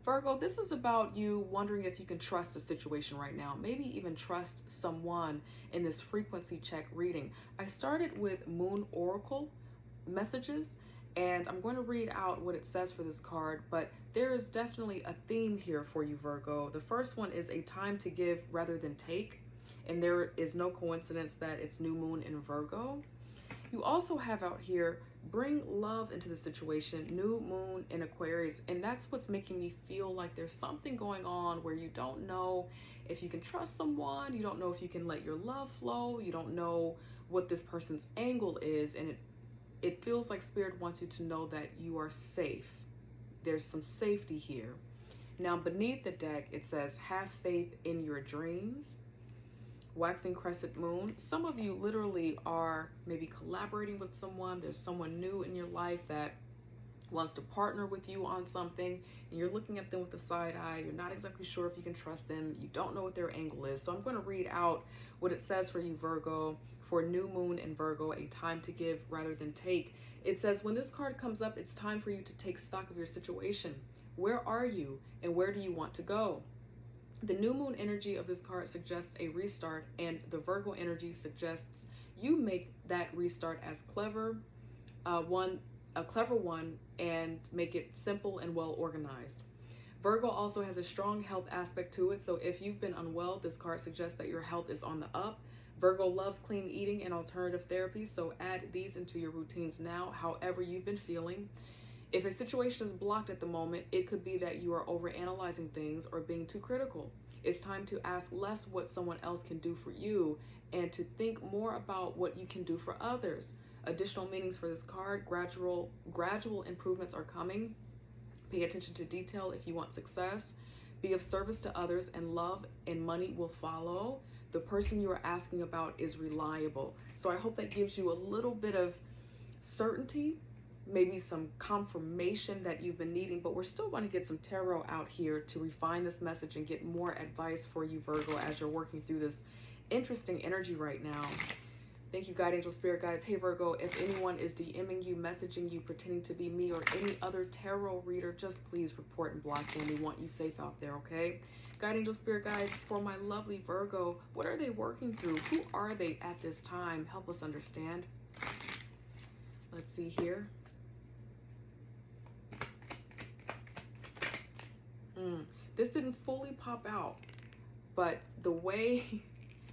Virgo, this is about you wondering if you can trust a situation right now, maybe even trust someone in this frequency check reading. I started with Moon Oracle messages, and I'm going to read out what it says for this card, but there is definitely a theme here for you, Virgo. The first one is a time to give rather than take, and there is no coincidence that it's new moon in Virgo. You also have out here, bring love into the situation, new moon in Aquarius, and that's what's making me feel like there's something going on where you don't know if you can trust someone, you don't know if you can let your love flow, you don't know what this person's angle is, and it feels like Spirit wants you to know that you are safe. There's some safety here. Now, beneath the deck, it says, have faith in your dreams. Waxing crescent moon. Some of you literally are maybe collaborating with someone. There's someone new in your life that wants to partner with you on something, and you're looking at them with a side eye. You're not exactly sure if you can trust them. You don't know what their angle is. So I'm going to read out what it says for you, Virgo, for new moon in Virgo, a time to give rather than take. It says, when this card comes up, it's time for you to take stock of your situation. Where are you and where do you want to go? The new moon energy of this card suggests a restart, and the Virgo energy suggests you make that restart as a clever one, and make it simple and well organized. Virgo also has a strong health aspect to it, so if you've been unwell, this card suggests that your health is on the up. Virgo loves clean eating and alternative therapy, so add these into your routines now, however you've been feeling. If a situation is blocked at the moment, it could be that you are overanalyzing things or being too critical. It's time to ask less what someone else can do for you and to think more about what you can do for others. Additional meanings for this card: gradual improvements are coming. Pay attention to detail if you want success. Be of service to others, and love and money will follow. The person you are asking about is reliable. So I hope that gives you a little bit of certainty, maybe some confirmation that you've been needing, but we're still going to get some tarot out here to refine this message and get more advice for you, Virgo, as you're working through this interesting energy right now. Thank you, guide angel, spirit guides. Hey, Virgo, if anyone is DMing you, messaging you, pretending to be me or any other tarot reader, just please report and block them. We want you safe out there, okay? Guide angel, spirit guides, for my lovely Virgo, what are they working through? Who are they at this time? Help us understand. Let's see here. This didn't fully pop out, but the way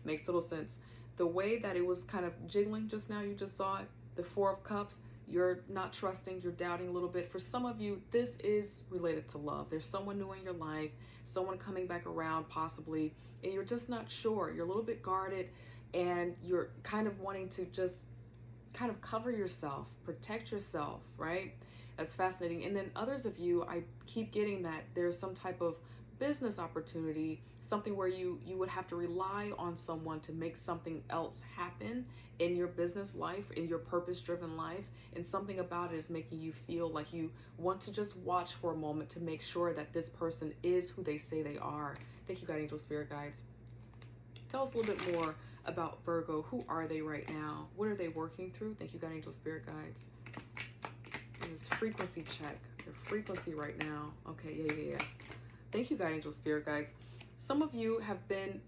makes total sense. The way that it was kind of jiggling just now, you just saw it, the Four of Cups, you're not trusting, you're doubting a little bit. For some of you, this is related to love. There's someone new in your life, someone coming back around possibly, and you're just not sure. You're a little bit guarded, and you're kind of wanting to just kind of cover yourself, protect yourself, right? That's fascinating. And then others of you, I keep getting that there's some type of business opportunity, something where you would have to rely on someone to make something else happen in your business life, in your purpose-driven life, and something about it is making you feel like you want to just watch for a moment to make sure that this person is who they say they are. Thank you, guide angel, spirit guides. Tell us a little bit more about Virgo. Who are they right now? What are they working through? Thank you, guide angel, spirit guides. This frequency check, their frequency right now. Okay, yeah. Thank you, guide angel, spirit guides. Some of you have been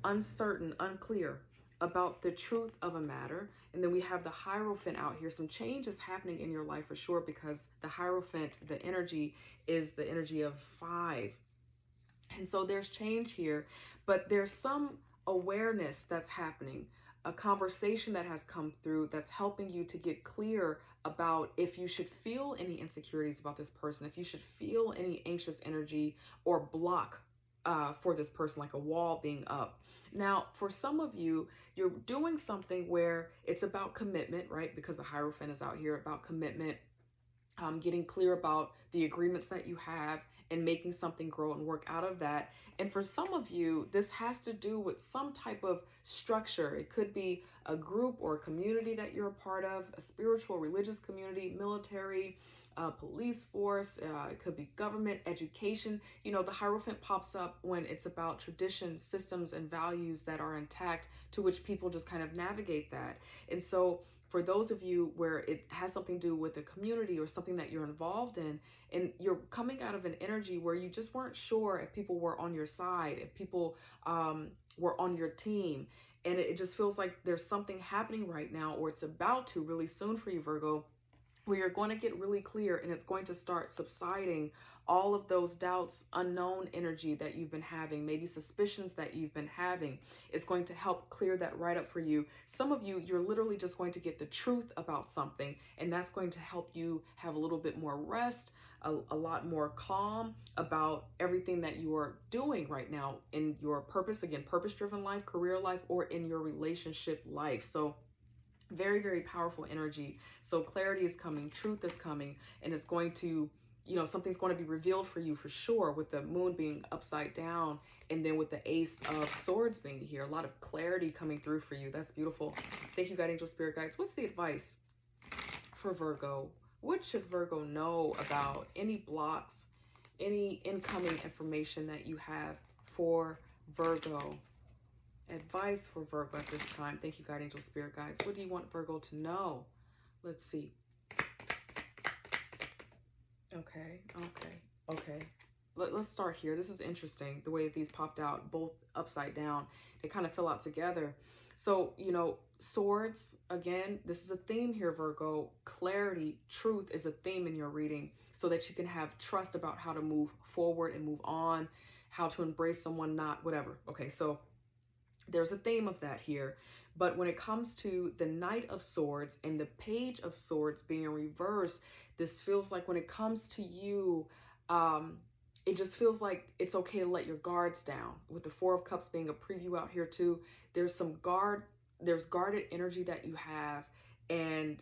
uncertain, unclear about the truth of a matter. And then we have the Hierophant out here. Some change is happening in your life for sure, because the Hierophant, the energy is the energy of 5. And so there's change here, but there's some awareness that's happening, a conversation that has come through that's helping you to get clear about if you should feel any insecurities about this person, if you should feel any anxious energy or block for this person, like a wall being up. Now, for some of you, you're doing something where it's about commitment, right? Because the Hierophant is out here about commitment. Getting clear about the agreements that you have and making something grow and work out of that. And for some of you, this has to do with some type of structure. It could be a group or a community that you're a part of, a spiritual, religious community, military, police force. It could be government, education. You know, the Hierophant pops up when it's about traditions, systems, and values that are intact, to which people just kind of navigate that. And so For those of you where it has something to do with a community or something that you're involved in, and you're coming out of an energy where you just weren't sure if people were on your side, if people were on your team. And it just feels like there's something happening right now, or it's about to really soon for you, Virgo, where you're going to get really clear and it's going to start subsiding all of those doubts, unknown energy that you've been having, maybe suspicions that you've been having. It's going to help clear that right up for you. Some of you, you're literally just going to get the truth about something, and that's going to help you have a little bit more rest, a lot more calm about everything that you are doing right now in your purpose, again, purpose-driven life, career life, or in your relationship life. So very, very powerful energy. So clarity is coming, truth is coming, and it's going to, something's going to be revealed for you for sure, with the moon being upside down, and then with the Ace of Swords being here. A lot of clarity coming through for you. That's beautiful. Thank you, God, angel, spirit guides. What's the advice for Virgo? What should Virgo know about any blocks, any incoming information that you have for Virgo? Advice for Virgo at this time. Thank you, God, angel, spirit guides. What do you want Virgo to know? Let's see. Okay. Let's start here. This is interesting, the way that these popped out, both upside down. They kind of fill out together. So, swords, again, this is a theme here, Virgo. Clarity, truth is a theme in your reading, so that you can have trust about how to move forward and move on, how to embrace someone, not whatever. Okay, so there's a theme of that here. But when it comes to the Knight of Swords and the Page of Swords being in reverse, this feels like when it comes to you, it just feels like it's okay to let your guards down. With the Four of Cups being a preview out here too, there's guarded energy that you have, and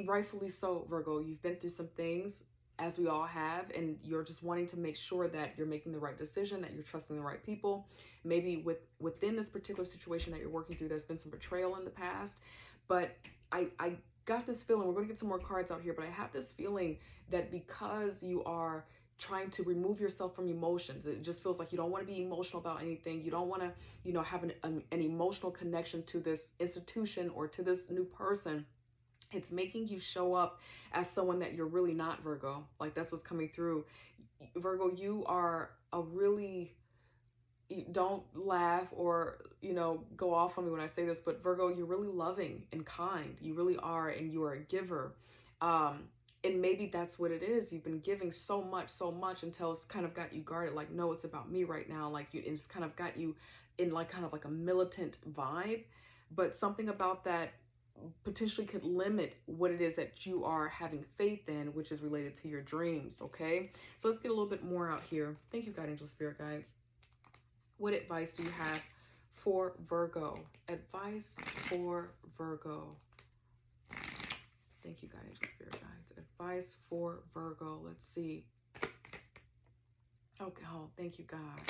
rightfully so, Virgo. You've been through some things, as we all have, and you're just wanting to make sure that you're making the right decision, that you're trusting the right people. Maybe within this particular situation that you're working through, there's been some betrayal in the past. But I got this feeling, we're going to get some more cards out here, but I have this feeling that because you are trying to remove yourself from emotions, it just feels like you don't want to be emotional about anything. You don't want to, have an emotional connection to this institution or to this new person. It's making you show up as someone that you're really not, Virgo. Like, that's what's coming through. Virgo, you are don't laugh or, go off on me when I say this, but Virgo, you're really loving and kind. You really are, and you are a giver. And maybe that's what it is. You've been giving so much until it's kind of got you guarded. Like, no, it's about me right now. Like, it's kind of got you in kind of like a militant vibe. But something about that potentially could limit what it is that you are having faith in, which is related to your dreams. Okay, so let's get a little bit more out here. Thank you, God, angel, spirit guides. What advice do you have for Virgo? Advice for Virgo. Thank you, God, angel, spirit guides. Advice for Virgo. Let's see. Okay. Oh, thank you, God.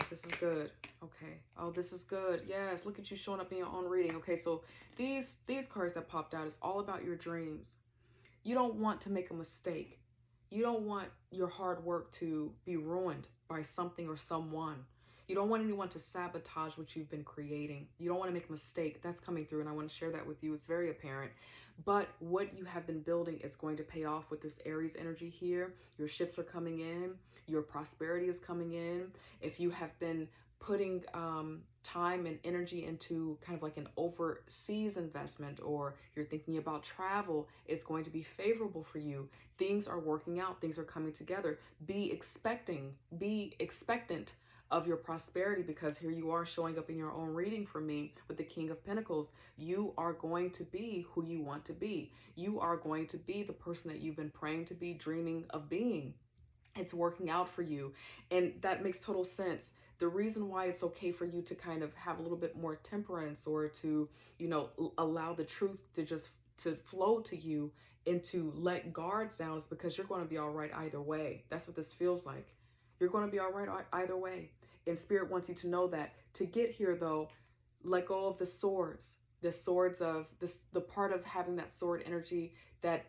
This is good. Okay. Oh, this is good. Yes. Look at you showing up in your own reading. Okay. So these cards that popped out is all about your dreams. You don't want to make a mistake. You don't want your hard work to be ruined by something or someone. You don't want anyone to sabotage what you've been creating. You don't want to make a mistake. That's coming through, and I want to share that with you. It's very apparent. But what you have been building is going to pay off with this Aries energy here. Your ships are coming in. Your prosperity is coming in. If you have been putting time and energy into kind of like an overseas investment, or you're thinking about travel, it's going to be favorable for you. Things are working out. Things are coming together. Be expectant of your prosperity, because here you are showing up in your own reading for me with the King of Pentacles. You are going to be who you want to be. You are going to be the person that you've been praying to be, dreaming of being. It's working out for you. And that makes total sense. The reason why it's okay for you to kind of have a little bit more temperance, or to, allow the truth to flow to you and to let guards down, is because you're going to be all right either way. That's what this feels like. You're going to be all right either way. And Spirit wants you to know that. To get here, though, let go of the swords of this, the part of having that sword energy that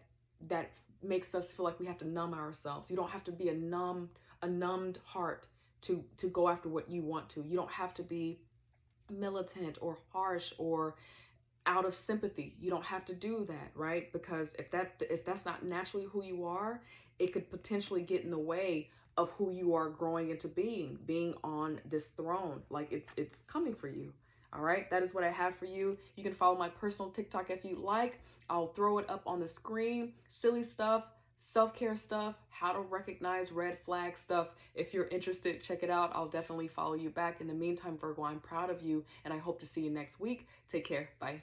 makes us feel like we have to numb ourselves. You don't have to be a numbed heart to go after what you want to. You don't have to be militant or harsh or out of sympathy. You don't have to do that, right? Because if that's not naturally who you are, it could potentially get in the way of who you are growing into being on this throne. Like it's coming for you. All right, that is what I have for you. You can follow my personal TikTok if you like. I'll throw it up on the screen. Silly stuff, self-care stuff, how to recognize red flag stuff. If you're interested, check it out. I'll definitely follow you back. In the meantime, Virgo, I'm proud of you, and I hope to see you next week. Take care. Bye.